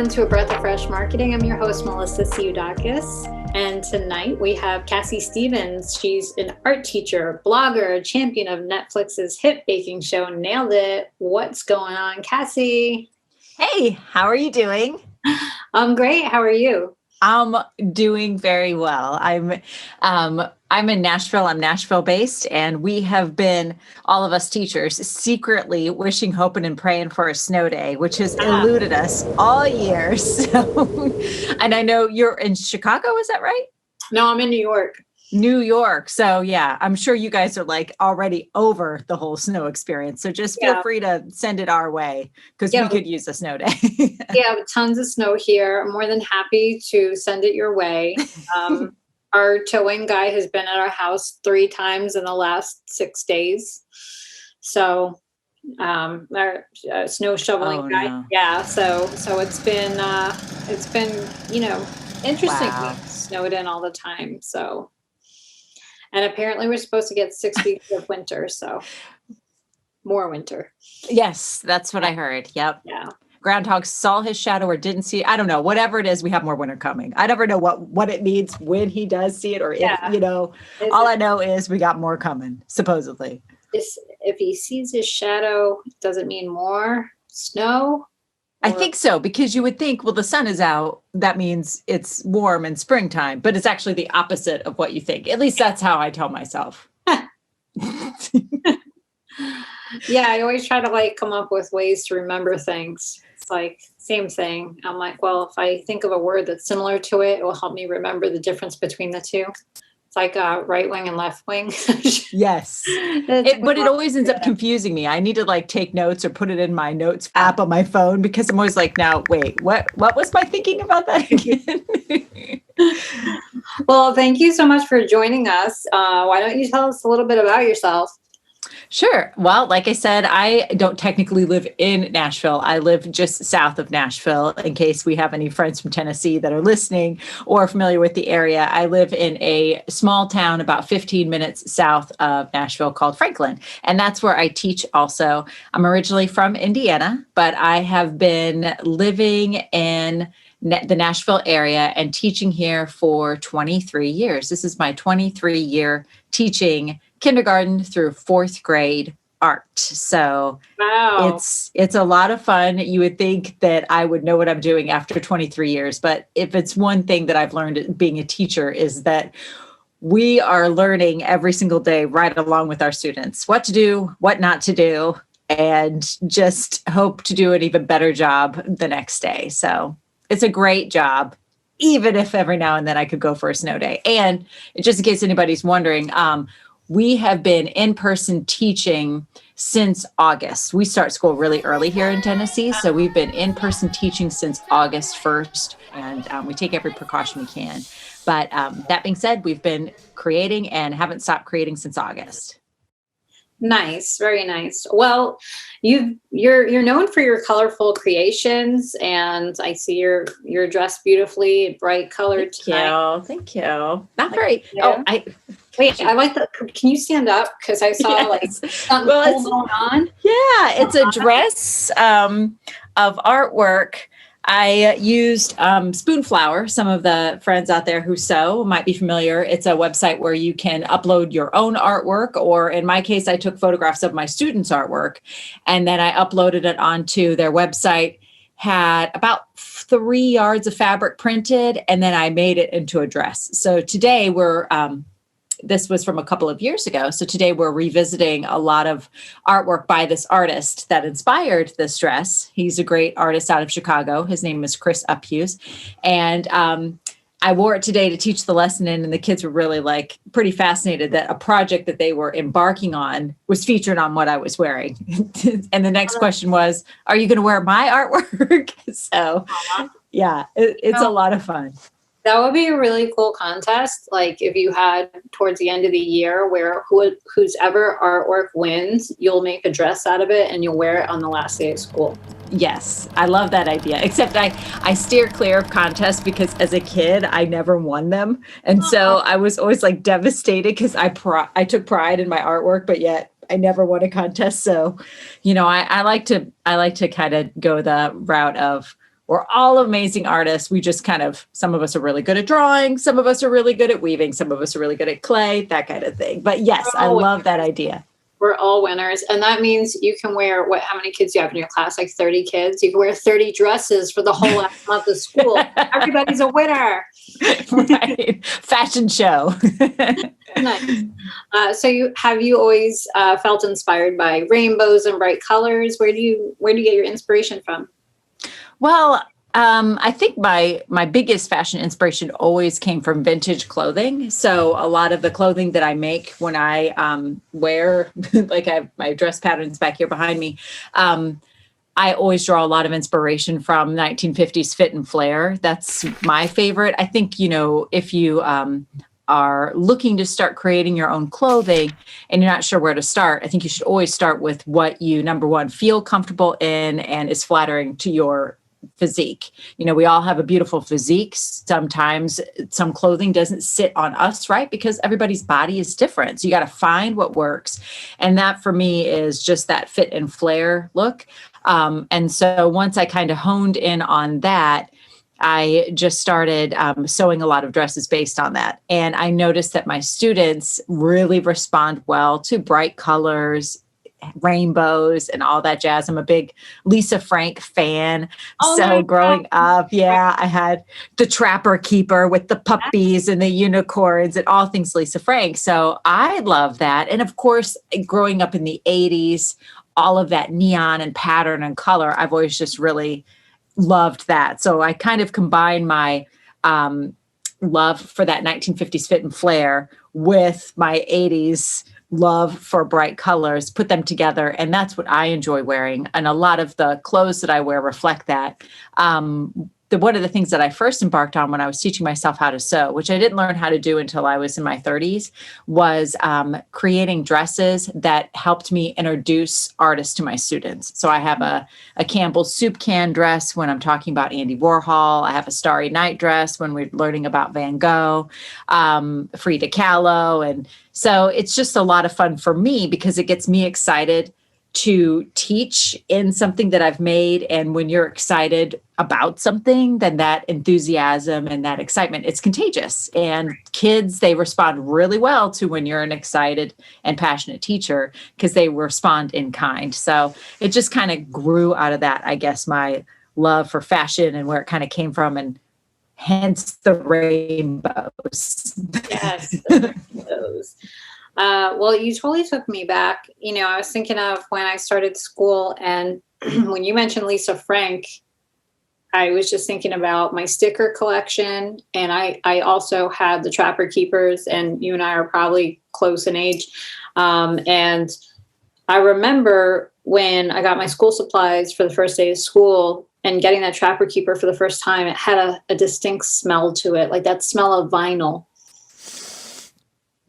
everyone to A Breath of Fresh Marketing. I'm your host, Melissa Psihudakis. And tonight we have Cassie Stephens. She's an art teacher, blogger, champion of Netflix's hit baking show, Nailed It. What's going on, Cassie? Hey, how are you doing? I'm great. How are you? I'm doing very well. I'm in Nashville. I'm Nashville based, and we have been, all of us teachers, secretly wishing, hoping, and praying for a snow day, which has eluded us all year. So, and I know you're in Chicago, is that right? No, I'm in New York. New York. So yeah, I'm sure you guys are like already over the whole snow experience. So just feel free to send it our way because we could use a snow day. Yeah, tons of snow here. I'm more than happy to send it your way. Our towing guy has been at our house 3 times in the last 6 days. So our snow shoveling guy. No. Yeah. So it's been interesting. Wow. We've snowed in all the time. So. And apparently we're supposed to get 6 weeks of winter, so more winter. Yes, that's what I heard. Yep. Yeah. Groundhog saw his shadow or didn't see it. I don't know. Whatever it is, we have more winter coming. I never know what it means when he does see it or if, all I know is we got more coming, supposedly. If he sees his shadow, does it mean more snow? I think so, because you would think, well, the sun is out. That means it's warm in springtime, but it's actually the opposite of what you think. At least that's how I tell myself. Yeah, I always try to come up with ways to remember things. It's like same thing. I'm like, well, if I think of a word that's similar to it, it will help me remember the difference between the two. It's like right wing and left wing. Yes. But it always ends up confusing me. I need to take notes or put it in my notes app on my phone because I'm always like, now, wait, what was my thinking about that again? Well, thank you so much for joining us. Why don't you tell us a little bit about yourself? Sure. Well, like I said, I don't technically live in Nashville. I live just south of Nashville, in case we have any friends from Tennessee that are listening or familiar with the area. I live in a small town about 15 minutes south of Nashville called Franklin, and that's where I teach also. I'm originally from Indiana, but I have been living in the Nashville area and teaching here for 23 years. This is my 23-year teaching kindergarten through 4th grade art. So wow. It's a lot of fun. You would think that I would know what I'm doing after 23 years, but if it's one thing that I've learned being a teacher is that we are learning every single day right along with our students, what to do, what not to do, and just hope to do an even better job the next day. So it's a great job, even if every now and then I could go for a snow day. And just in case anybody's wondering, we have been in-person teaching since August. We start school really early here in Tennessee, so we've been in-person teaching since August 1st, and we take every precaution we can. But that being said, we've been creating and haven't stopped creating since August. Nice, very nice. Well, you're known for your colorful creations, and I see you're dressed beautifully, bright colored. Thank you. Not very. Wait, I like that. Can you stand up? Because I saw something cool going on. Yeah, it's a dress of artwork. I used Spoonflower. Some of the friends out there who sew might be familiar. It's a website where you can upload your own artwork, or in my case, I took photographs of my students' artwork, and then I uploaded it onto their website, had about 3 yards of fabric printed, and then I made it into a dress. So today this was from a couple of years ago. So today we're revisiting a lot of artwork by this artist that inspired this dress. He's a great artist out of Chicago. His name is Chris Uphughes. And I wore it today to teach the lesson in, and the kids were really pretty fascinated that a project that they were embarking on was featured on what I was wearing. And the next question was, are you going to wear my artwork? So yeah, it's a lot of fun. That would be a really cool contest. If you had towards the end of the year where whose ever artwork wins, you'll make a dress out of it and you'll wear it on the last day of school. Yes, I love that idea. Except I steer clear of contests because as a kid, I never won them. And so I was always devastated because I took pride in my artwork, but yet I never won a contest. So, I like to kind of go the route of we're all amazing artists. We just kind of, some of us are really good at drawing. Some of us are really good at weaving. Some of us are really good at clay, that kind of thing. But yes, I love that idea. We're all winners. And that means you can wear how many kids do you have in your class? Like 30 kids. You can wear 30 dresses for the whole last month of school. Everybody's a winner. Right. Fashion show. Nice. So have you always felt inspired by rainbows and bright colors? Where do you get your inspiration from? Well, I think my biggest fashion inspiration always came from vintage clothing. So a lot of the clothing that I make when I wear, like I have my dress patterns back here behind me, I always draw a lot of inspiration from 1950s fit and flare. That's my favorite. I think, if you are looking to start creating your own clothing and you're not sure where to start, I think you should always start with what you, number one, feel comfortable in and is flattering to your physique. We all have a beautiful physique. Sometimes some clothing doesn't sit on us, right? Because everybody's body is different. So you got to find what works. And that for me is just that fit and flare look. And so once I kind of honed in on that, I just started sewing a lot of dresses based on that. And I noticed that my students really respond well to bright colors, rainbows, and all that jazz. I'm a big Lisa Frank fan. So growing up, I had the Trapper Keeper with the puppies and the unicorns and all things Lisa Frank. So I love that. And of course, growing up in the 80s, all of that neon and pattern and color, I've always just really loved that. So I kind of combine my love for that 1950s fit and flare with my 80s love for bright colors, put them together. And that's what I enjoy wearing. And a lot of the clothes that I wear reflect that. One of the things that I first embarked on when I was teaching myself how to sew, which I didn't learn how to do until I was in my 30s, was creating dresses that helped me introduce artists to my students. So I have a Campbell's soup can dress when I'm talking about Andy Warhol. I have a Starry Night dress when we're learning about Van Gogh, Frida Kahlo. And so it's just a lot of fun for me because it gets me excited to teach in something that I've made. And when you're excited about something, then that enthusiasm and that excitement, it's contagious. And kids, they respond really well to when you're an excited and passionate teacher because they respond in kind. So it just kind of grew out of that, I guess, my love for fashion and where it kind of came from, and hence the rainbows. Yes, the rainbows. Well, you totally took me back. I was thinking of when I started school, and when you mentioned Lisa Frank, I was just thinking about my sticker collection. And I also had the Trapper Keepers, and you and I are probably close in age. And I remember when I got my school supplies for the first day of school and getting that Trapper Keeper for the first time, it had a distinct smell to it, like that smell of vinyl.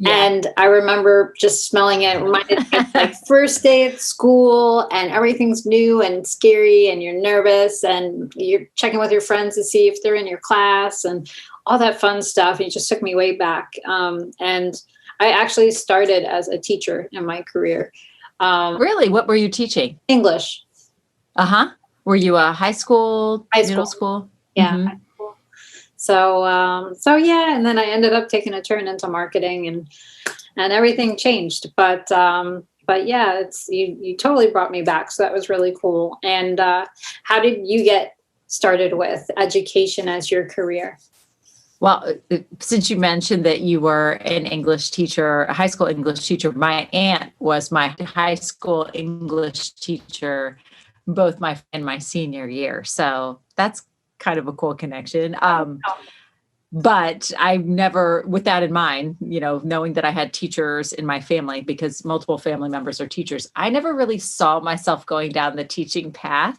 Yeah. And I remember just smelling it. It reminded me of like first day at school, and everything's new and scary, and you're nervous, and you're checking with your friends to see if they're in your class and all that fun stuff. And it just took me way back. And I actually started as a teacher in my career. Really? What were you teaching? English. Uh-huh. Were you a high school, middle school? Yeah. Mm-hmm. So yeah, and then I ended up taking a turn into marketing, and everything changed. But yeah, you totally brought me back. So that was really cool. And how did you get started with education as your career? Well, since you mentioned that you were an English teacher, a high school English teacher, my aunt was my high school English teacher, both my senior year. So that's kind of a cool connection. But I've never, with that in mind, knowing that I had teachers in my family, because multiple family members are teachers, I never really saw myself going down the teaching path.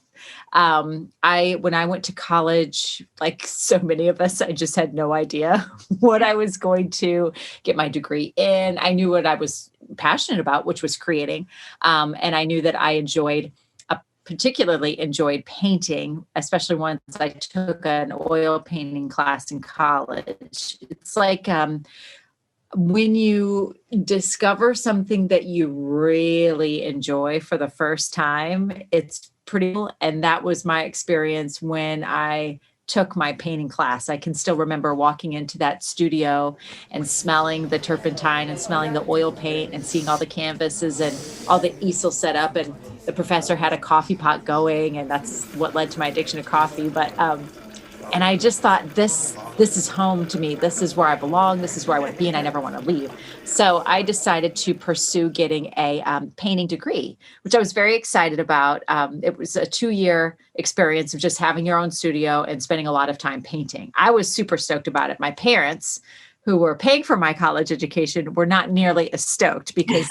When I went to college, like so many of us, I just had no idea what I was going to get my degree in. I knew what I was passionate about, which was creating. And I knew that I particularly enjoyed painting, especially once I took an oil painting class in college. It's like when you discover something that you really enjoy for the first time, it's pretty cool. And that was my experience when I took my painting class. I can still remember walking into that studio and smelling the turpentine and smelling the oil paint and seeing all the canvases and all the easel set up. And the professor had a coffee pot going, and that's what led to my addiction to coffee. But and I just thought, this is home to me. This is where I belong. This is where I want to be, and I never want to leave. So I decided to pursue getting a painting degree, which I was very excited about. It was a 2-year experience of just having your own studio and spending a lot of time painting. I was super stoked about it. My parents, who were paying for my college education, were not nearly as stoked, because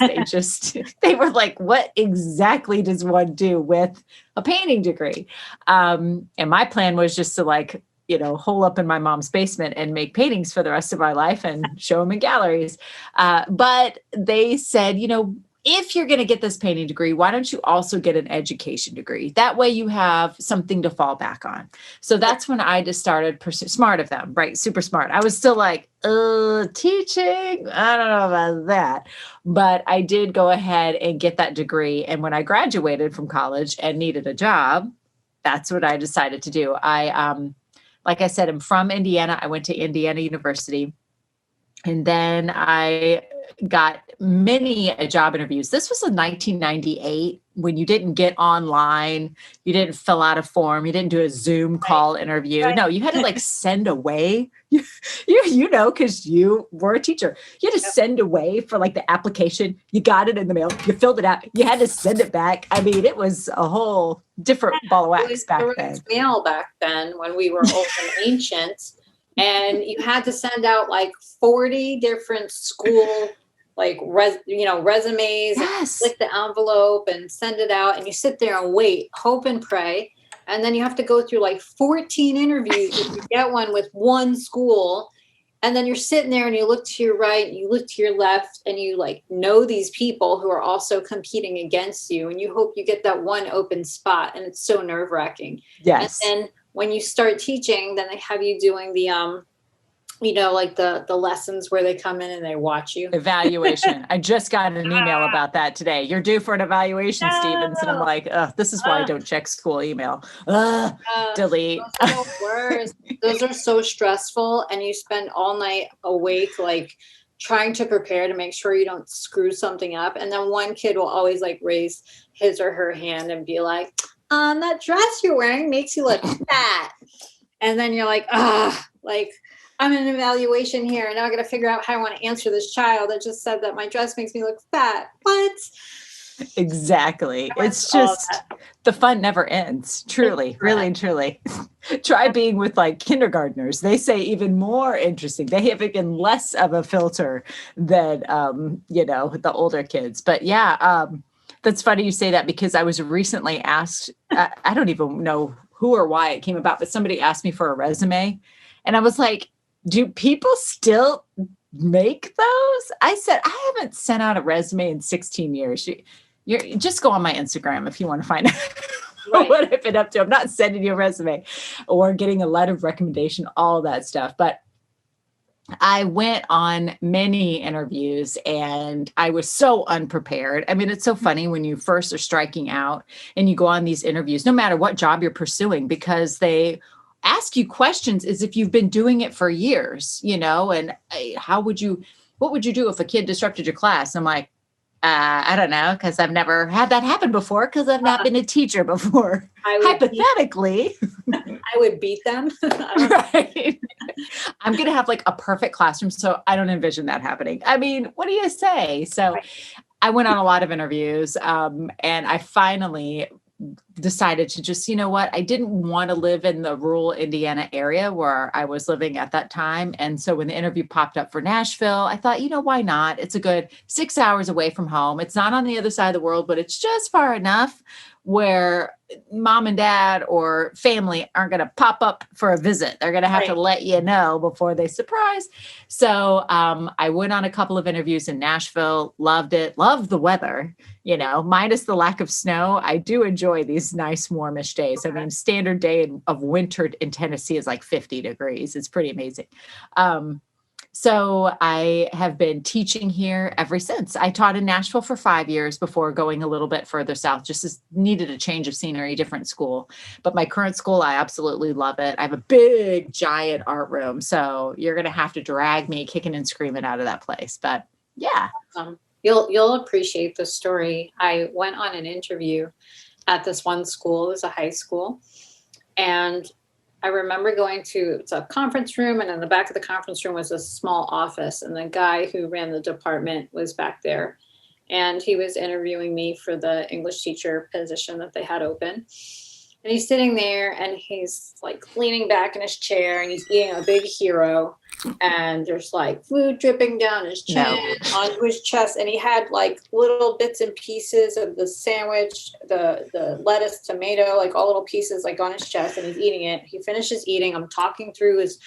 they were like, what exactly does one do with a painting degree? And my plan was just to hole up in my mom's basement and make paintings for the rest of my life and show them in galleries. But they said, if you're going to get this painting degree, why don't you also get an education degree? That way you have something to fall back on. So that's when I just started pursuing. Smart of them, right? Super smart. I was still like, teaching? I don't know about that. But I did go ahead and get that degree. And when I graduated from college and needed a job, that's what I decided to do. Like I said, I'm from Indiana. I went to Indiana University, and then I got many job interviews. This was in 1998, when you didn't get online, you didn't fill out a form, you didn't do a Zoom call interview. Right. No, you had to send away, because you were a teacher. You had to send away for the application. You got it in the mail. You filled it out. You had to send it back. I mean, it was a whole different ball of wax back then. Mail back then, when we were old and ancient, and you had to send out 40 different school resumes. Yes. And click the envelope and send it out, and you sit there and wait, hope and pray. And then you have to go through 14 interviews if you get one with one school. And then you're sitting there and you look to your right, and you look to your left, and you know these people who are also competing against you, and you hope you get that one open spot. And it's so nerve-wracking. Yes. And then when you start teaching, then they have you doing the the lessons where they come in and they watch you. Evaluation. I just got an email about that today. You're due for an evaluation, Stephens. And I'm like, this is why I don't check school email. Delete. Those are the worst. Those are so stressful. And you spend all night awake, trying to prepare to make sure you don't screw something up. And then one kid will always raise his or her hand and be like, that dress you're wearing makes you look fat. And then you're like, I'm in an evaluation here, and now I got to figure out how I want to answer this child that just said that my dress makes me look fat. What? Exactly. It's just, the fun never ends. Truly, really and truly. Try being with kindergartners. They say even more interesting. They have even less of a filter than, the older kids. But yeah, that's funny you say that, because I was recently asked, I don't even know who or why it came about, but somebody asked me for a resume, and I was like, do people still make those? I said, I haven't sent out a resume in 16 years. You're just go on my Instagram if you want to find out what I've been up to. I'm not sending you a resume or getting a letter of recommendation, all that stuff. But I went on many interviews, and I was so unprepared. I mean, it's so funny when you first are striking out and you go on these interviews, no matter what job you're pursuing, because they ask you questions as if you've been doing it for years, and what would you do if a kid disrupted your class? I'm like, I don't know, because I've never had that happen before, because I've not been a teacher before. Hypothetically, I would beat them. Right. I'm going to have a perfect classroom, so I don't envision that happening. I mean, what do you say? So I went on a lot of interviews, and I finally decided to just, I didn't want to live in the rural Indiana area where I was living at that time. And so when the interview popped up for Nashville, I thought, why not? It's a good 6 hours away from home. It's not on the other side of the world, but it's just far enough where mom and dad or family aren't going to pop up for a visit. They're going to have to let you know before they surprise. So I went on a couple of interviews in Nashville, loved it, loved the weather, minus the lack of snow. I do enjoy these nice warmish days. I mean, standard day of winter in Tennessee is 50 degrees. It's pretty amazing. So I have been teaching here ever since. I taught in Nashville for 5 years before going a little bit further south, just as needed a change of scenery, different school. But my current school, I absolutely love it. I have a big, giant art room. So you're going to have to drag me kicking and screaming out of that place. But yeah. You'll appreciate the story. I went on an interview at this one school. It was a high school. And I remember going to, it's a conference room, and in the back of the conference room was a small office, and the guy who ran the department was back there, and he was interviewing me for the English teacher position that they had open. And he's sitting there, and he's like leaning back in his chair, and he's eating a big hero, and there's like food dripping down his chin onto his chest, and he had like little bits and pieces of the sandwich, the lettuce, tomato, like all little pieces like on his chest, and he's eating it. He finishes eating. I'm talking through his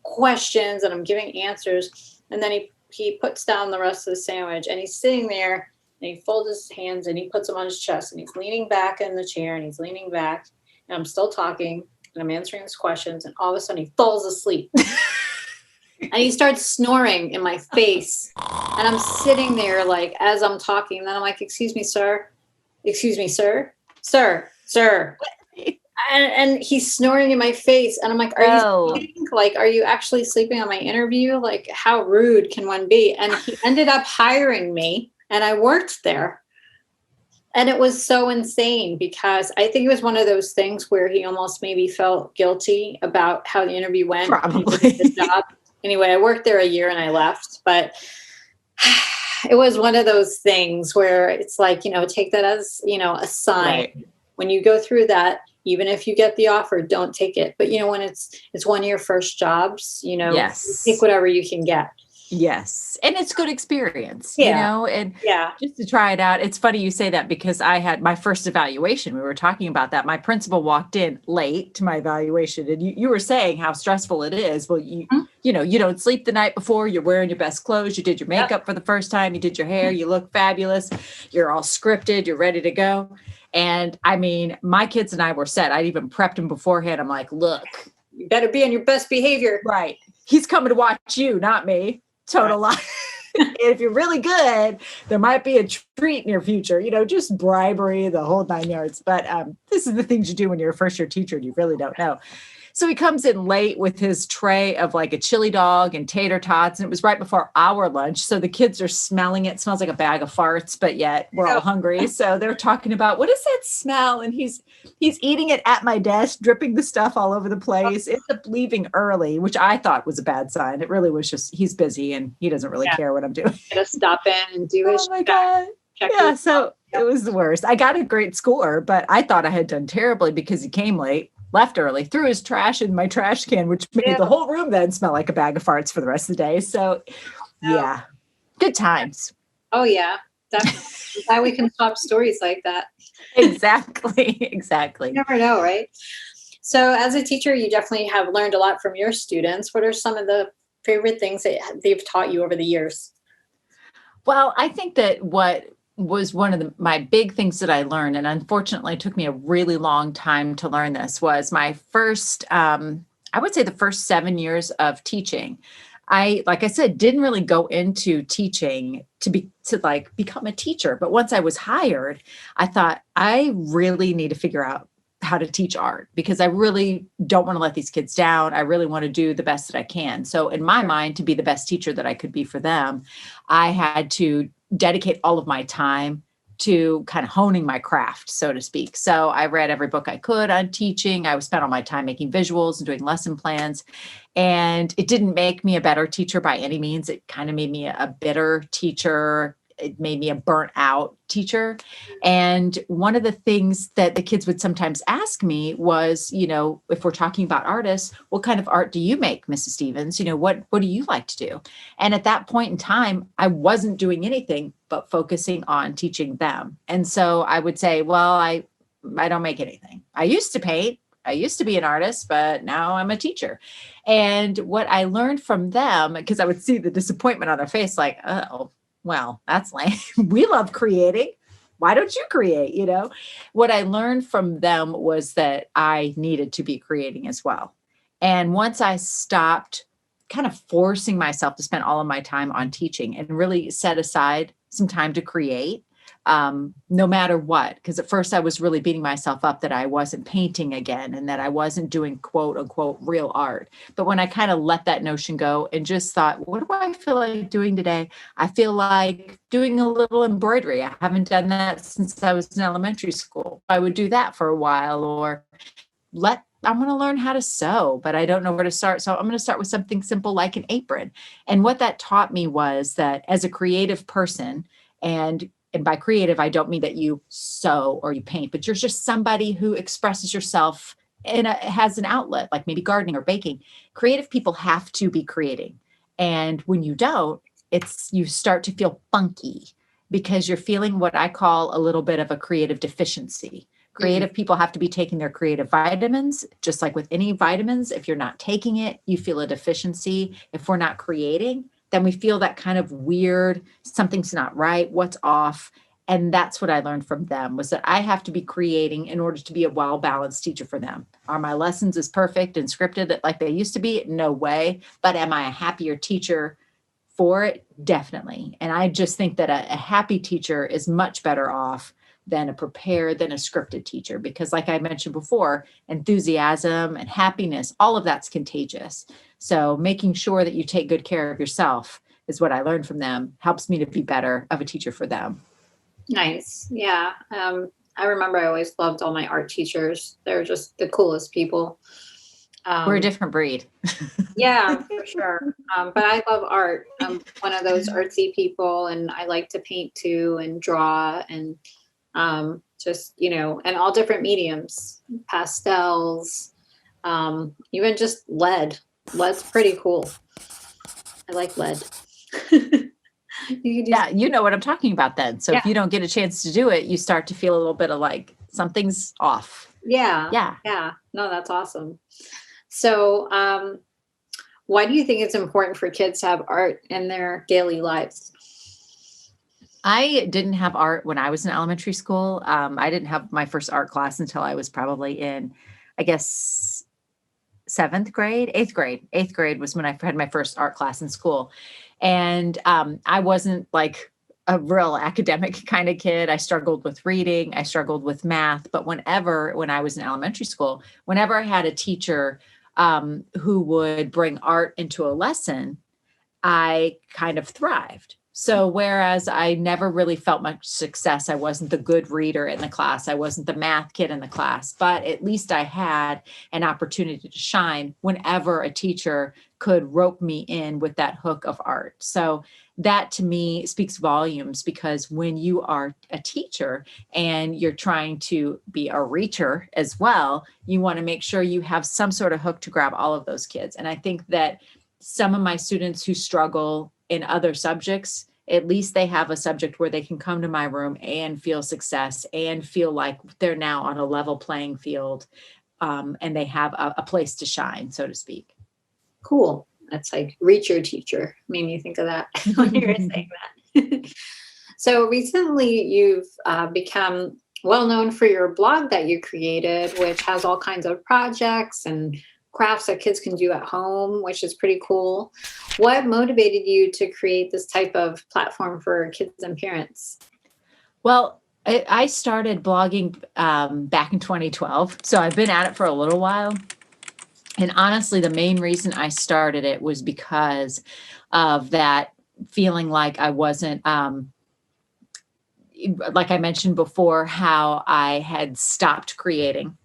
questions, and I'm giving answers, and then he puts down the rest of the sandwich, and he's sitting there, and he folds his hands, and he puts them on his chest, and he's leaning back in the chair, and he's leaning back, and I'm still talking, and I'm answering his questions, and all of a sudden he falls asleep. And he starts snoring in my face. And I'm sitting there like, as I'm talking, and then I'm like, excuse me, sir. Excuse me, sir. Sir. And he's snoring in my face. And I'm like, are you sleeping? Like, are you actually sleeping on my interview? Like, how rude can one be? And he ended up hiring me, and I worked there. And it was so insane because I think it was one of those things where he almost maybe felt guilty about how the interview went. Probably. The job. Anyway, I worked there a year and I left, but it was one of those things where it's like, take that as, a sign. Right. When you go through that, even if you get the offer, don't take it. But, when it's one of your first jobs, yes, take whatever you can get. Yes. And it's good experience, and just to try it out. It's funny you say that because I had my first evaluation. We were talking about that. My principal walked in late to my evaluation, and you were saying how stressful it is. Well, you don't sleep the night before, you're wearing your best clothes. You did your makeup for the first time. You did your hair. You look fabulous. You're all scripted. You're ready to go. And I mean, my kids and I were set. I'd even prepped them beforehand. I'm like, look, you better be on your best behavior. Right. He's coming to watch you, not me. Total lie. If you're really good, there might be a treat in your future, just bribery, the whole 9 yards. But this is the things you do when you're a first year teacher and you really don't know. So he comes in late with his tray of like a chili dog and tater tots. And it was right before our lunch. So the kids are smelling it. It smells like a bag of farts, but yet we're all hungry. So they're talking about, what is that smell? And he's eating it at my desk, dripping the stuff all over the place. Ends up leaving early, which I thought was a bad sign. It really was just, he's busy and he doesn't really care what I'm doing. Gotta stop in and do his God. So it was the worst. I got a great score, but I thought I had done terribly because he came late, left early, threw his trash in my trash can, which made the whole room then smell like a bag of farts for the rest of the day. So good times. Oh yeah, definitely. Why we can swap stories like that. Exactly. You never know, right? So as a teacher, you definitely have learned a lot from your students. What are some of the favorite things that they've taught you over the years? Well, I think that what was one of my big things that I learned, and unfortunately it took me a really long time to learn this, was my first, I would say the first 7 years of teaching. Like I said, didn't really go into teaching to become a teacher. But once I was hired, I thought I really need to figure out how to teach art because I really don't want to let these kids down. I really want to do the best that I can. So in my mind, to be the best teacher that I could be for them, I had to dedicate all of my time to kind of honing my craft, so to speak. So I read every book I could on teaching. I spent all my time making visuals and doing lesson plans. And it didn't make me a better teacher by any means. It kind of made me a bitter teacher. It made me a burnt out teacher. And one of the things that the kids would sometimes ask me was, if we're talking about artists, what kind of art do you make, Mrs. Stephens? What do you like to do? And at that point in time, I wasn't doing anything but focusing on teaching them. And so I would say, well, I don't make anything. I used to paint. I used to be an artist, but now I'm a teacher. And what I learned from them, because I would see the disappointment on their face, like, oh, well, that's lame. We love creating. Why don't you create? What I learned from them was that I needed to be creating as well. And once I stopped kind of forcing myself to spend all of my time on teaching and really set aside some time to create, no matter what. Because at first I was really beating myself up that I wasn't painting again and that I wasn't doing quote unquote real art. But when I kind of let that notion go and just thought, what do I feel like doing today? I feel like doing a little embroidery. I haven't done that since I was in elementary school. I would do that for a while, or I'm going to learn how to sew, but I don't know where to start. So I'm going to start with something simple like an apron. And what that taught me was that as a creative person, and by creative, I don't mean that you sew or you paint, but you're just somebody who expresses yourself and has an outlet, like maybe gardening or baking. Creative people have to be creating. And when you don't, you start to feel funky because you're feeling what I call a little bit of a creative deficiency. Creative people have to be taking their creative vitamins, just like with any vitamins. If you're not taking it, you feel a deficiency. If we're not creating, then we feel that kind of weird, something's not right, what's off. And that's what I learned from them, was that I have to be creating in order to be a well-balanced teacher for them. Are my lessons as perfect and scripted like they used to be? No way. But am I a happier teacher for it? Definitely. And I just think that a happy teacher is much better off than a scripted teacher, because like I mentioned before, enthusiasm and happiness, all of that's contagious. So making sure that you take good care of yourself is what I learned from them, helps me to be better of a teacher for them. Nice. Yeah. I remember I always loved all my art teachers. They're just the coolest people. We're a different breed. Yeah, for sure. But I love art. I'm one of those artsy people, and I like to paint too and draw, and just, and all different mediums, pastels, even just lead. Lead's pretty cool. I like lead. Yeah, you know what I'm talking about then. So yeah. If you don't get a chance to do it, you start to feel a little bit of like something's off. Yeah. No, that's awesome. So why do you think it's important for kids to have art in their daily lives? I didn't have art when I was in elementary school. I didn't have my first art class until I was probably in, I guess, eighth grade was when I had my first art class in school. And I wasn't like a real academic kind of kid. I struggled with reading. I struggled with math. But when I was in elementary school, whenever I had a teacher who would bring art into a lesson, I kind of thrived. So whereas I never really felt much success, I wasn't the good reader in the class, I wasn't the math kid in the class, but at least I had an opportunity to shine whenever a teacher could rope me in with that hook of art. So that to me speaks volumes, because when you are a teacher and you're trying to be a reacher as well, you want to make sure you have some sort of hook to grab all of those kids. And I think that some of my students who struggle in other subjects, at least they have a subject where they can come to my room and feel success and feel like they're now on a level playing field, and they have a place to shine, so to speak. Cool. That's like reach your teacher. Made me think of that when you were saying that. So recently you've become well known for your blog that you created, which has all kinds of projects and crafts that kids can do at home, which is pretty cool. What motivated you to create this type of platform for kids and parents? Well, I started blogging back in 2012. So I've been at it for a little while. And honestly, the main reason I started it was because of that feeling like I wasn't, like I mentioned before, how I had stopped creating.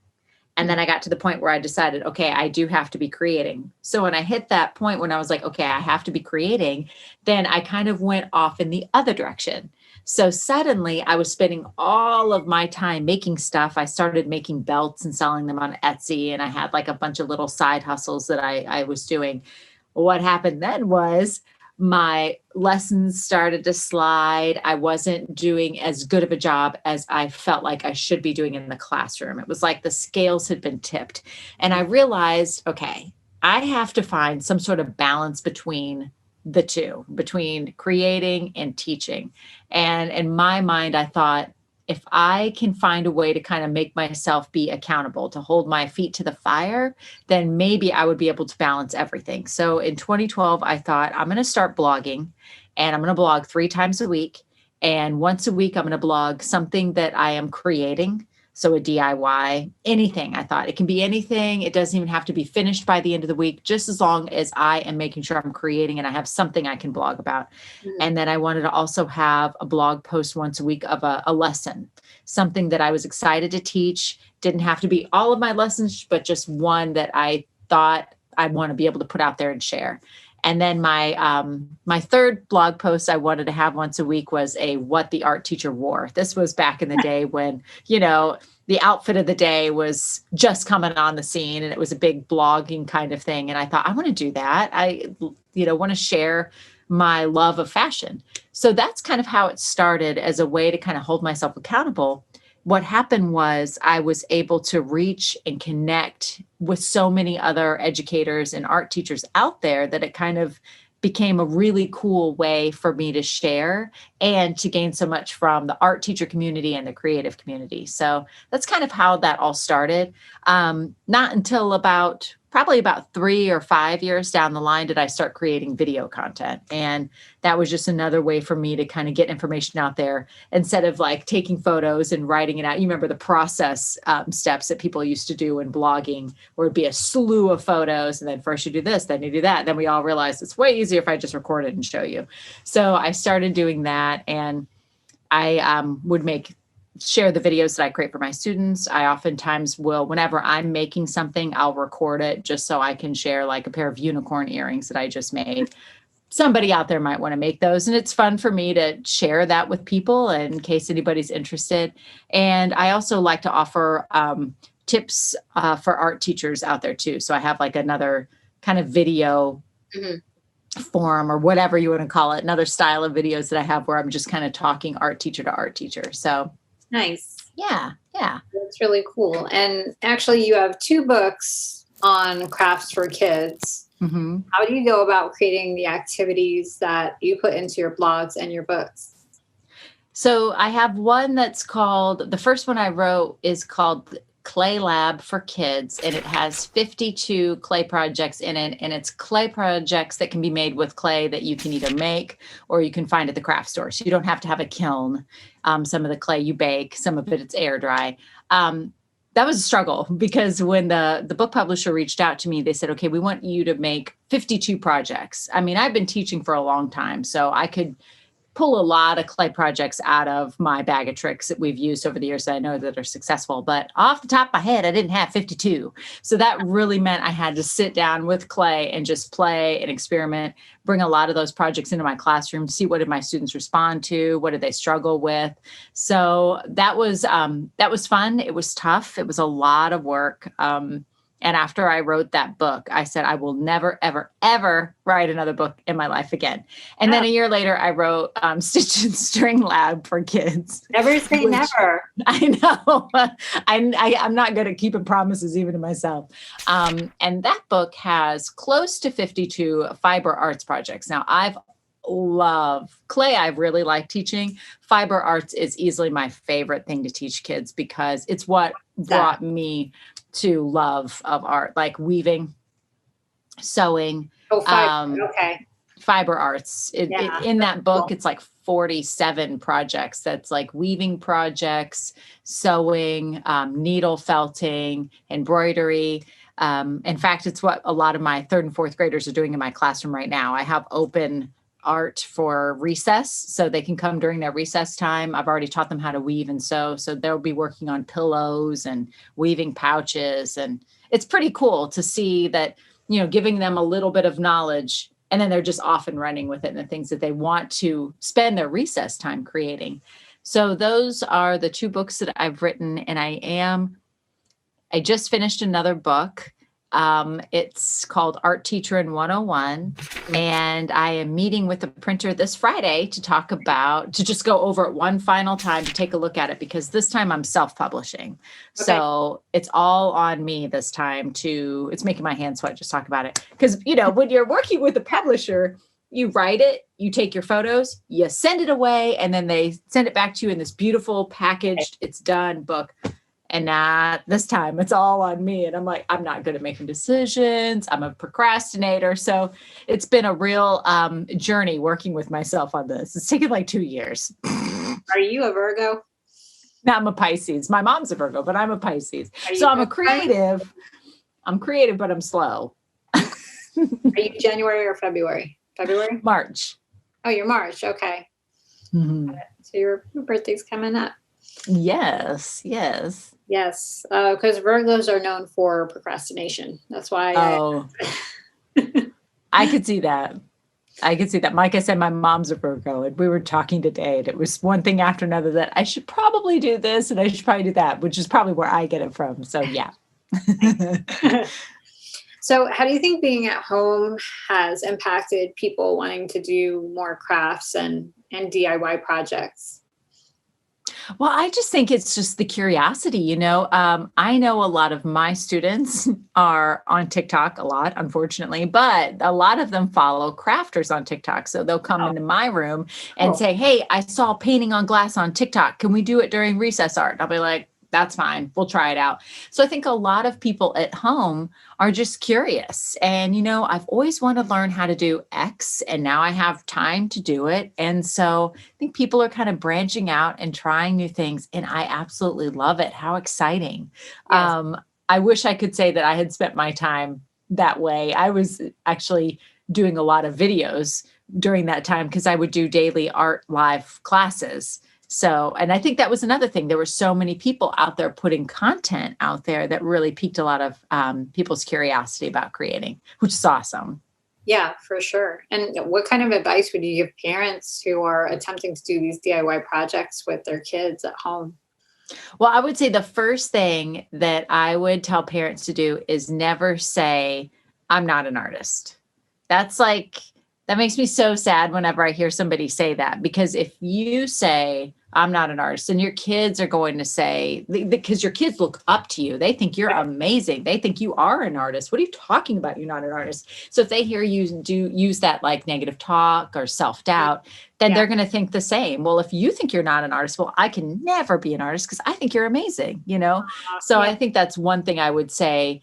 And then I got to the point where I decided, okay, I do have to be creating. So when I hit that point when I was like, okay, I have to be creating, then I kind of went off in the other direction. So suddenly I was spending all of my time making stuff. I started making belts and selling them on Etsy. And I had like a bunch of little side hustles that I was doing. What happened then was my lessons started to slide. I wasn't doing as good of a job as I felt like I should be doing in the classroom. It was like the scales had been tipped. And I realized, okay, I have to find some sort of balance between the two, between creating and teaching. And in my mind, I thought, if I can find a way to kind of make myself be accountable, to hold my feet to the fire, then maybe I would be able to balance everything. So in 2012, I thought I'm going to start blogging, and I'm going to blog 3 times a week. And once a week, I'm going to blog something that I am creating. So a DIY, anything. I thought it can be anything. It doesn't even have to be finished by the end of the week, just as long as I am making sure I'm creating and I have something I can blog about. And then I wanted to also have a blog post once a week of a lesson, something that I was excited to teach. Didn't have to be all of my lessons, but just one that I thought I'd want to be able to put out there and share. And then my third blog post I wanted to have once a week was a what the art teacher wore. This was back in the day when, the outfit of the day was just coming on the scene, and it was a big blogging kind of thing. And I thought, I want to do that. I, want to share my love of fashion. So that's kind of how it started, as a way to kind of hold myself accountable. What happened was I was able to reach and connect with so many other educators and art teachers out there that it kind of became a really cool way for me to share and to gain so much from the art teacher community and the creative community. So that's kind of how that all started. Not until probably about 3 or 5 years down the line did I start creating video content. And that was just another way for me to kind of get information out there, instead of like taking photos and writing it out. You remember the process steps that people used to do in blogging, where it'd be a slew of photos. And then first you do this, then you do that. Then we all realized it's way easier if I just record it and show you. So I started doing that, and I would share the videos that I create for my students. I oftentimes will, whenever I'm making something, I'll record it just so I can share, like a pair of unicorn earrings that I just made. Somebody out there might want to make those. And it's fun for me to share that with people in case anybody's interested. And I also like to offer tips for art teachers out there too. So I have like another kind of video form, or whatever you want to call it, another style of videos that I have where I'm just kind of talking art teacher to art teacher. So nice. Yeah. That's really cool. And actually, you have 2 books on crafts for kids. Mm-hmm. How do you go about creating the activities that you put into your blogs and your books? So I have one that's called, the first one I wrote is called Clay Lab for Kids, and it has 52 clay projects in it, and it's clay projects that can be made with clay that you can either make or you can find at the craft store. So you don't have to have a kiln. Some of the clay you bake, some of it's air dry. That was a struggle, because when the book publisher reached out to me, they said, okay, we want you to make 52 projects. I mean, I've been teaching for a long time, so I could pull a lot of clay projects out of my bag of tricks that we've used over the years that I know that are successful. But off the top of my head, I didn't have 52. So that really meant I had to sit down with clay and just play and experiment, bring a lot of those projects into my classroom, see what did my students respond to, what did they struggle with. So that was fun. It was tough. It was a lot of work. And after I wrote that book, I said, I will never, ever, ever write another book in my life again. And then a year later, I wrote Stitch and String Lab for Kids. Never say never. I know. I'm not good at keeping promises, even to myself. And that book has close to 52 fiber arts projects. Now, love clay. I really like teaching. Fiber arts is easily my favorite thing to teach kids, because it's what brought me to love of art, like weaving, sewing, fiber arts. In that book, it's like 47 projects. That's like weaving projects, sewing, needle felting, embroidery. In fact, it's what a lot of my 3rd and 4th graders are doing in my classroom right now. I have open art for recess, so they can come during their recess time. I've already taught them how to weave and sew, so they'll be working on pillows and weaving pouches. And it's pretty cool to see that, giving them a little bit of knowledge, and then they're just off and running with it and the things that they want to spend their recess time creating. So those are the 2 books that I've written, and I just finished another book. It's called Art Teacher in 101. And I am meeting with the printer this Friday to just go over it one final time, to take a look at it, because this time I'm self-publishing. Okay. So it's all on me this time it's making my hands sweat just talk about it. Because, when you're working with a publisher, you write it, you take your photos, you send it away, and then they send it back to you in this beautiful packaged, it's done book. And this time it's all on me. And I'm like, I'm not good at making decisions. I'm a procrastinator. So it's been a real journey working with myself on this. It's taken like 2 years. Are you a Virgo? No, I'm a Pisces. My mom's a Virgo, but I'm a Pisces. So I'm a creative. I'm creative, but I'm slow. Are you January or February? February? March. Oh, you're March. Okay. Mm-hmm. So your birthday's coming up. Yes. Yes. Because Virgos are known for procrastination. That's why. I could see that. Like I said, my mom's a Virgo, and we were talking today, and it was one thing after another that I should probably do this and I should probably do that, which is probably where I get it from. So yeah. So how do you think being at home has impacted people wanting to do more crafts and DIY projects? Well, I just think it's just the curiosity, I know a lot of my students are on TikTok a lot, unfortunately, but a lot of them follow crafters on TikTok. So they'll come into my room and say, hey, I saw painting on glass on TikTok. Can we do it during recess art? I'll be like, that's fine. We'll try it out. So I think a lot of people at home are just curious. And, I've always wanted to learn how to do X, and now I have time to do it. And so I think people are kind of branching out and trying new things. And I absolutely love it. How exciting. Yes. I wish I could say that I had spent my time that way. I was actually doing a lot of videos during that time because I would do daily art live classes. So, and I think that was another thing. There were so many people out there putting content out there that really piqued a lot of people's curiosity about creating, which is awesome. Yeah, for sure. And what kind of advice would you give parents who are attempting to do these DIY projects with their kids at home? Well, I would say the first thing that I would tell parents to do is never say, I'm not an artist. That makes me so sad whenever I hear somebody say that, because if you say, I'm not an artist, and your kids are going to say, because your kids look up to you, they think you're amazing. They think you are an artist. What are you talking about? You're not an artist. So if they hear you use that like negative talk or self-doubt, then they're going to think the same. Well, if you think you're not an artist, well, I can never be an artist because I think you're amazing, So I think that's one thing I would say,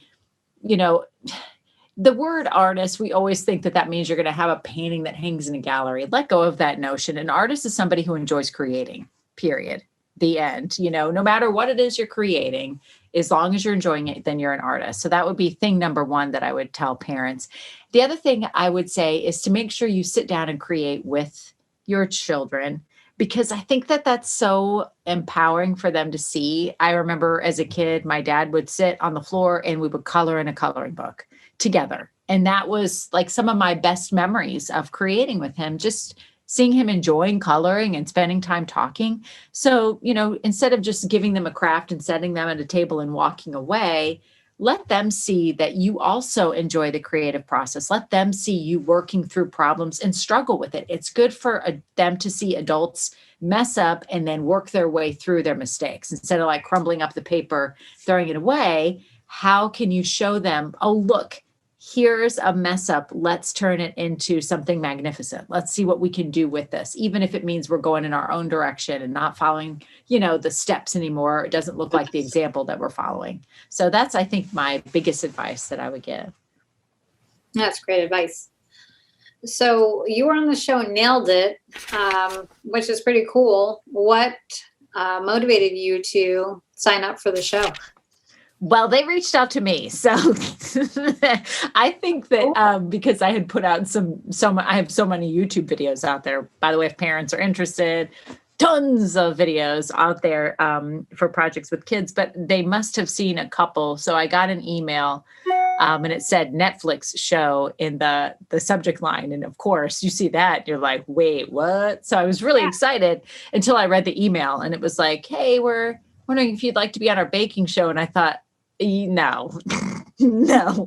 the word artist, we always think that means you're going to have a painting that hangs in a gallery. Let go of that notion. An artist is somebody who enjoys creating, period. The end. No matter what it is you're creating, as long as you're enjoying it, then you're an artist. So that would be thing number one that I would tell parents. The other thing I would say is to make sure you sit down and create with your children, because I think that's so empowering for them to see. I remember as a kid, my dad would sit on the floor and we would color in a coloring book together. And that was like some of my best memories of creating with him, just seeing him enjoying coloring and spending time talking. So, instead of just giving them a craft and setting them at a table and walking away, let them see that you also enjoy the creative process. Let them see you working through problems and struggle with it. It's good for them to see adults mess up and then work their way through their mistakes instead of like crumbling up the paper, throwing it away. How can you show them, oh, look, here's a mess up. Let's turn it into something magnificent. Let's see what we can do with this, even if it means we're going in our own direction and not following, the steps anymore. It doesn't look like the example that we're following. So that's, I think, my biggest advice that I would give. That's great advice. So you were on the show Nailed It, which is pretty cool. What motivated you to sign up for the show? Well, they reached out to me. So I think that because I had put out I have so many YouTube videos out there. By the way, if parents are interested, tons of videos out there for projects with kids, but they must have seen a couple. So I got an email and it said Netflix show in the subject line. And of course you see that, you're like, wait, what? So I was really excited until I read the email and it was like, hey, we're wondering if you'd like to be on our baking show. And I thought, no,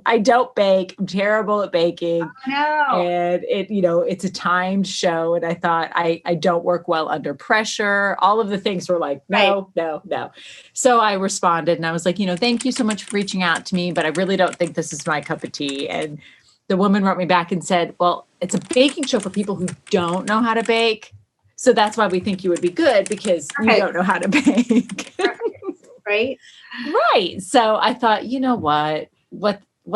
I don't bake. I'm terrible at baking. Oh, no. And it's a timed show. And I thought I don't work well under pressure. All of the things were like, no. So I responded and I was like, thank you so much for reaching out to me, but I really don't think this is my cup of tea. And the woman wrote me back and said, well, it's a baking show for people who don't know how to bake. So that's why we think you would be good, because you don't know how to bake. Right. Right. So I thought, you know what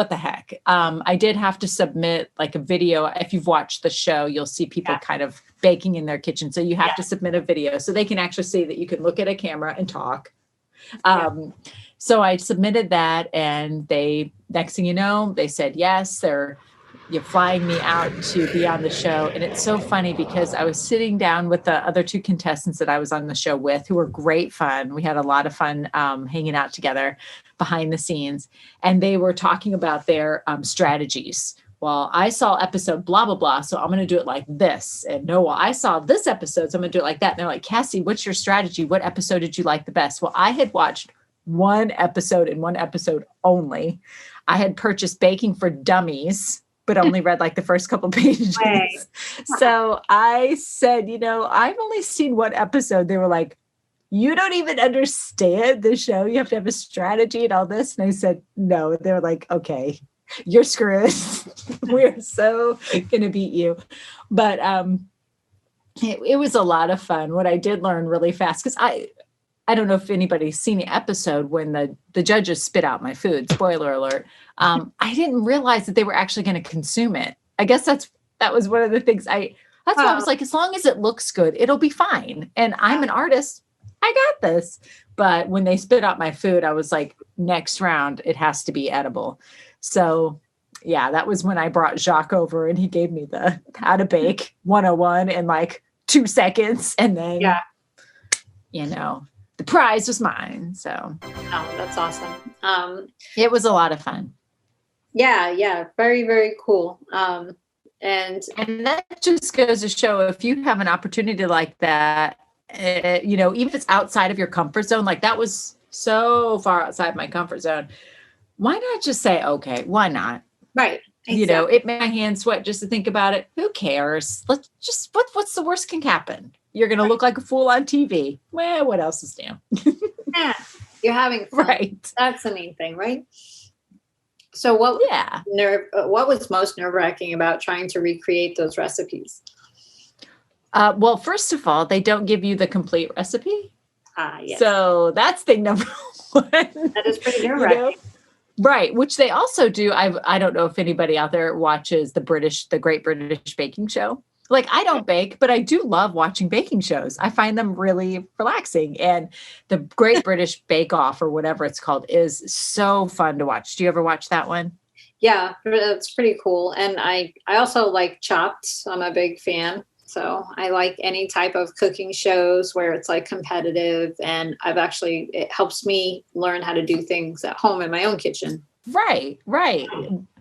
the heck? I did have to submit like a video. If you've watched the show, you'll see people kind of baking in their kitchen. So you have to submit a video so they can actually see that you can look at a camera and talk. So I submitted that, and next thing you know, they said, yes, you're flying me out to be on the show. And it's so funny because I was sitting down with the other two contestants that I was on the show with, who were great fun. We had a lot of fun hanging out together behind the scenes, and they were talking about their strategies. Well, I saw episode blah, blah, blah, so I'm going to do it like this. And no, well, I saw this episode, so I'm going to do it like that. And they're like, Cassie, what's your strategy? What episode did you like the best? Well, I had watched one episode and one episode only. I had purchased Baking for Dummies, but only read like the first couple pages. Right. So I said, I've only seen one episode. They were like, you don't even understand the show. You have to have a strategy and all this. And I said, no. They were like, okay, you're screwed. We're so going to beat you. But it was a lot of fun. What I did learn really fast, because I don't know if anybody's seen the episode when the judges spit out my food, spoiler alert. I didn't realize that they were actually going to consume it. I guess that was one of the things that's why I was like, as long as it looks good, it'll be fine. And I'm an artist. I got this. But when they spit out my food, I was like, next round, it has to be edible. So yeah, that was when I brought Jacques over, and he gave me the how to bake 101 in like 2 seconds. And then, the prize was mine. So that's awesome. It was a lot of fun. Yeah. Very, very cool. And that just goes to show, if you have an opportunity like that, even if it's outside of your comfort zone, like that was so far outside my comfort zone, why not just say, okay, why not? Right. Exactly. It made my hands sweat just to think about it. Who cares? Let's just, what's the worst can happen? You're going to look like a fool on TV. Well, what else is new? Yeah. You're having fun. Right. That's the main thing, right? So what was most nerve-wracking about trying to recreate those recipes? Well, first of all, they don't give you the complete recipe. Yes. So that's thing number one. That is pretty nerve-wracking. Right. Which they also do. I don't know if anybody out there watches the Great British Baking Show. Like, I don't bake, but I do love watching baking shows. I find them really relaxing. And the Great British Bake Off, or whatever it's called, is so fun to watch. Do you ever watch that one? Yeah, it's pretty cool. And I also like Chopped. I'm a big fan. So I like any type of cooking shows where it's like competitive, and it helps me learn how to do things at home in my own kitchen. Right.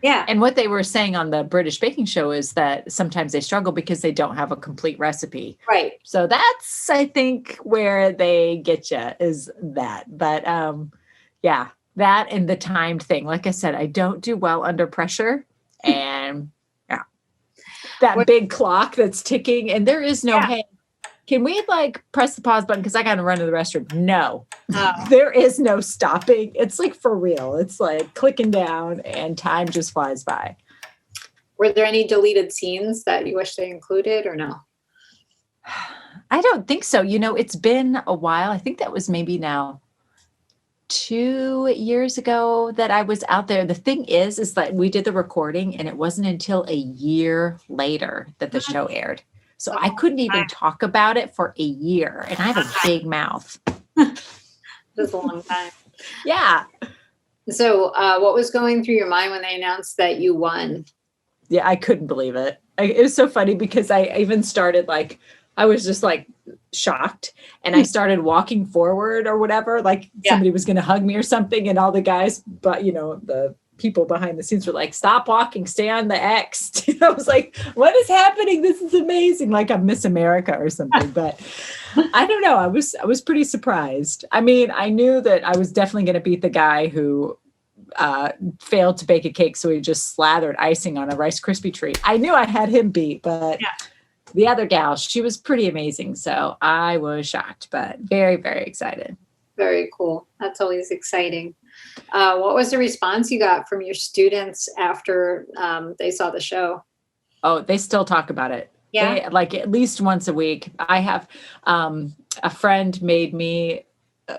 Yeah. And what they were saying on the British Baking Show is that sometimes they struggle because they don't have a complete recipe. Right. So that's, I think, where they get you, is that. But that and the timed thing. Like I said, I don't do well under pressure, and that big clock that's ticking, and there is no, hey, can we like press the pause button because I got to run to the restroom? No, there is no stopping. It's like for real. It's like clicking down, and time just flies by. Were there any deleted scenes that you wish they included, or no? I don't think so. It's been a while. I think that was maybe now 2 years ago that I was out there. The thing is that we did the recording, and it wasn't until a year later that the show aired. So I couldn't even talk about it for a year, and I have a big mouth. That's a long time. Yeah. So what was going through your mind when they announced that you won? Yeah, I couldn't believe it. It was so funny because I even started I was just shocked, and I started walking forward or whatever, somebody was going to hug me or something. And all the guys, but the people behind the scenes were like, stop walking, stay on the X. I was like, what is happening? This is amazing. Like I'm Miss America or something, but I don't know. I was pretty surprised. I mean, I knew that I was definitely going to beat the guy who failed to bake a cake. So he just slathered icing on a Rice Krispie treat. I knew I had him beat, but the other gal, she was pretty amazing. So I was shocked, but very, very excited. Very cool. That's always exciting. What was the response you got from your students after they saw the show? Oh, they still talk about it. Yeah. Like at least once a week. I have a friend made me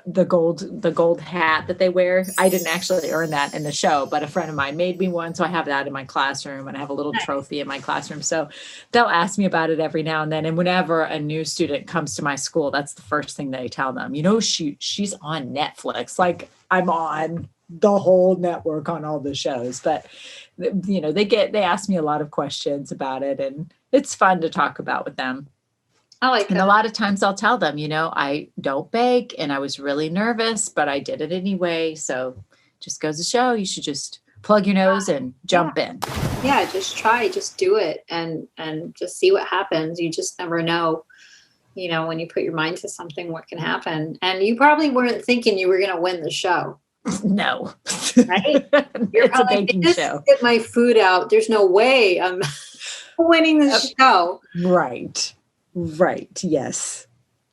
the gold hat that they wear. I didn't actually earn that in the show, but a friend of mine made me one. So I have that in my classroom, and I have a little trophy in my classroom. So they'll ask me about it every now and then. And whenever a new student comes to my school, that's the first thing they tell them. She's on Netflix. Like, I'm on the whole network on all the shows, but they ask me a lot of questions about it, and it's fun to talk about with them. I like And that. a lot of times I'll tell them, I don't bake and I was really nervous, but I did it anyway. So just goes to show you should just plug your nose and jump in. Yeah, just try, just do it and just see what happens. You just never know, when you put your mind to something, what can happen. And you probably weren't thinking you were going to win the show. No. Right? You're It's a baking just show. Get my food out. There's no way I'm winning the show. Right. Yes.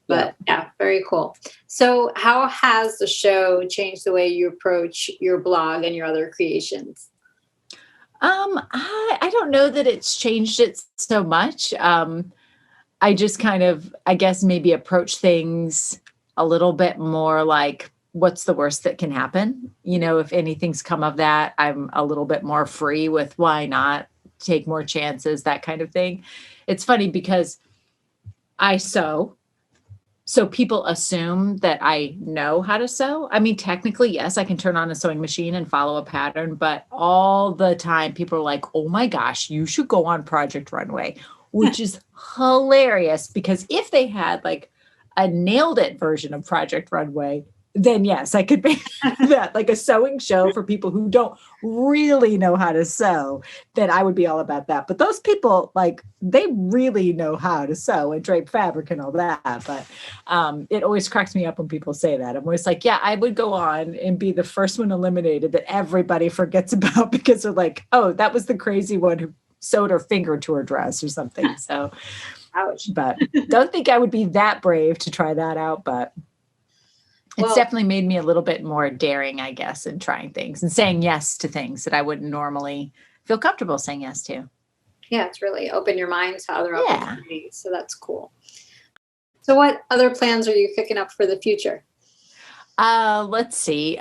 But yeah, very cool. So how has the show changed the way you approach your blog and your other creations? I don't know that it's changed it so much. I just kind of, I guess, maybe approach things a little bit more like, what's the worst that can happen? If anything's come of that, I'm a little bit more free with why not take more chances, that kind of thing. It's funny because I sew. So people assume that I know how to sew. I mean, technically, yes, I can turn on a sewing machine and follow a pattern, but all the time people are like, oh my gosh, you should go on Project Runway, which is hilarious, because if they had like a nailed it version of Project Runway, then yes, I could make that like a sewing show for people who don't really know how to sew. Then I would be all about that. But those people, like, they really know how to sew and drape fabric and all that. But it always cracks me up when people say that. I'm always like, yeah, I would go on and be the first one eliminated that everybody forgets about, because they're like, oh, that was the crazy one who sewed her finger to her dress or something. So, ouch. But don't think I would be that brave to try that out. But it's definitely made me a little bit more daring, I guess, in trying things and saying yes to things that I wouldn't normally feel comfortable saying yes to. Yeah, it's really opened your mind to other opportunities. So that's cool. So what other plans are you kicking up for the future? Let's see.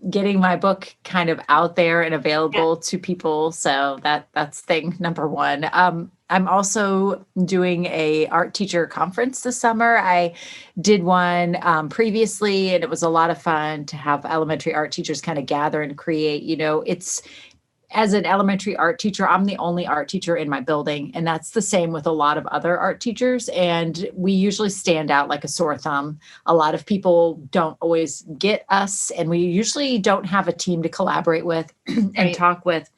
Getting my book kind of out there and available to people. So that's thing number one. I'm also doing a art teacher conference this summer. I did one previously, and it was a lot of fun to have elementary art teachers kind of gather and create. As an elementary art teacher, I'm the only art teacher in my building, and that's the same with a lot of other art teachers. And we usually stand out like a sore thumb. A lot of people don't always get us, and we usually don't have a team to collaborate with and talk with.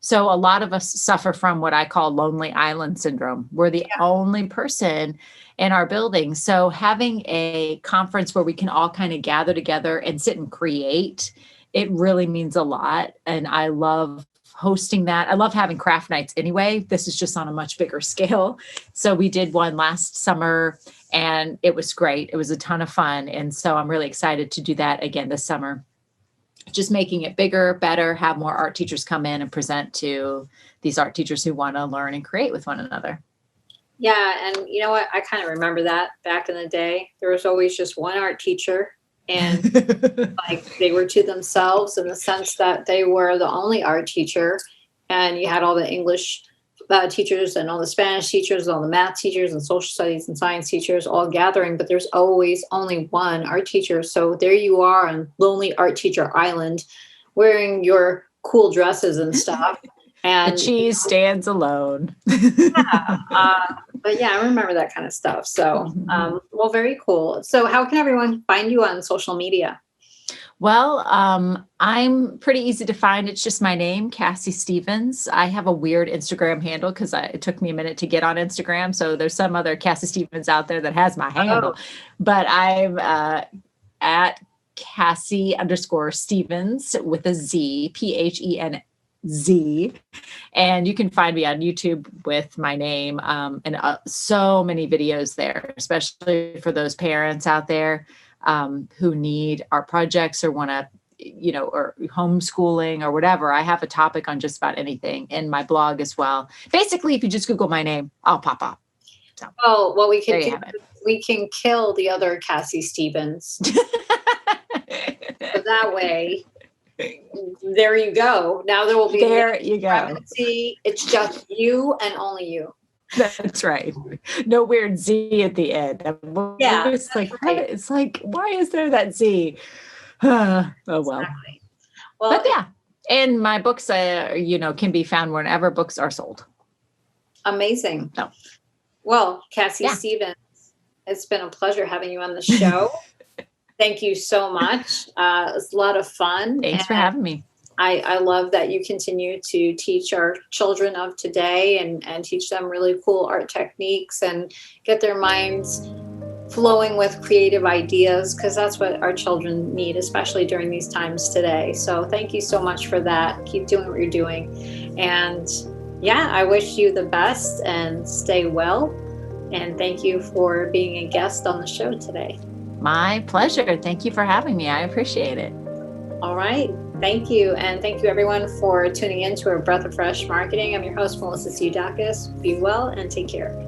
So a lot of us suffer from what I call lonely island syndrome. We're the only person in our building. So having a conference where we can all kind of gather together and sit and create, it really means a lot. And I love hosting that. I love having craft nights anyway. This is just on a much bigger scale. So we did one last summer and it was great. It was a ton of fun. And so I'm really excited to do that again this summer. Just making it bigger, better, have more art teachers come in and present to these art teachers who want to learn and create with one another. Yeah. And you know what? I kind of remember that back in the day. There was always just one art teacher, and like they were to themselves in the sense that they were the only art teacher, and you had all the English teachers and all the Spanish teachers, all the math teachers and social studies and science teachers all gathering, but there's always only one art teacher. So there you are on Lonely Art Teacher Island wearing your cool dresses and stuff. And the cheese stands alone. But yeah, I remember that kind of stuff. So, well, very cool. So how can everyone find you on social media? Well, I'm pretty easy to find. It's just my name, Cassie Stephens. I have a weird Instagram handle because it took me a minute to get on Instagram. So there's some other Cassie Stephens out there that has my handle, but I'm at Cassie_Stephens with a Z, PHENZ. And you can find me on YouTube with my name and so many videos there, especially for those parents out there who need art projects or want to or homeschooling or whatever. I have a topic on just about anything in my blog as well. Basically, if you just Google my name, I'll pop up. So, oh, what we can there you do, have it. we can kill the other Cassie Stephens. So that way, there you go. Now there will be There you go. privacy. It's just you and only you. That's right. No weird Z at the end. Yeah, It's like, right. it's like, why is there that Z? Oh, well. Exactly. Well, But yeah. And my books, can be found wherever books are sold. amazing. No. Well, Cassie Yeah. Stephens, it's been a pleasure having you on the show. Thank you so much. It was a lot of fun. Thanks for having me. I love that you continue to teach our children of today and teach them really cool art techniques and get their minds flowing with creative ideas, because that's what our children need, especially during these times today. So thank you so much for that. Keep doing what you're doing. And yeah, I wish you the best and stay well. And thank you for being a guest on the show today. My pleasure. Thank you for having me. I appreciate it. All right. Thank you. And thank you everyone for tuning in to A Breath of Fresh Marketing. I'm your host, Melissa Psihudakis. Be well and take care.